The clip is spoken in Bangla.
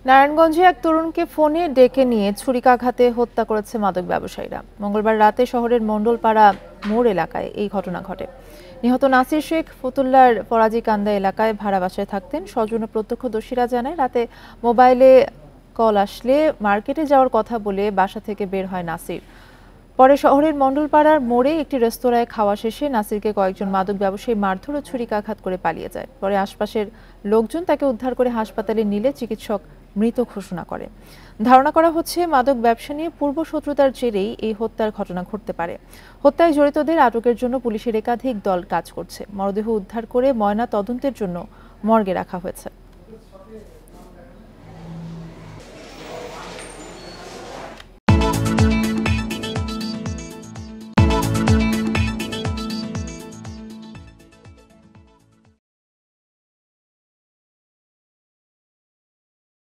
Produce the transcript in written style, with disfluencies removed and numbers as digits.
নারায়ণগঞ্জে এক তরুণকে ফোনে ডেকে নিয়ে ছুরিকাঘাতে হত্যা করেছে মাদক ব্যবসায়ীরা। মঙ্গলবার রাতে শহরের মণ্ডলপাড়া মোড় এলাকায় এই ঘটনা ঘটে। নিহত নাসির শেখ ফতুল্লার ফরাজিকান্দা এলাকায় ভাড়া বাসায় থাকতেন। স্বজন ও প্রত্যক্ষদর্শীরা জানায়, রাতে মোবাইলে কল আসলে মার্কেটে যাওয়ার কথা বলে বাসা থেকে বের হয় নাসির। পরে শহরের মণ্ডলপাড়ার মোড়ে একটি রেস্তোরাঁয় খাওয়া শেষে নাসিরকে কয়েকজন মাদক ব্যবসায়ী মারধর ও ছুরিকাঘাত করে পালিয়ে যায়। পরে আশপাশের লোকজন তাকে উদ্ধার করে হাসপাতালে নিলে চিকিৎসক মৃত ঘোষণা করে। ধারণা করা হচ্ছে, মাদক ব্যবসা নিয়ে পূর্ব শত্রুতার জেরেই এই হত্যার ঘটনা ঘটতে পারে। হত্যায় জড়িতদের আটকের জন্য পুলিশের একাধিক দল কাজ করছে। মরদেহ উদ্ধার করে ময়না তদন্তের জন্য মর্গে রাখা হয়েছে।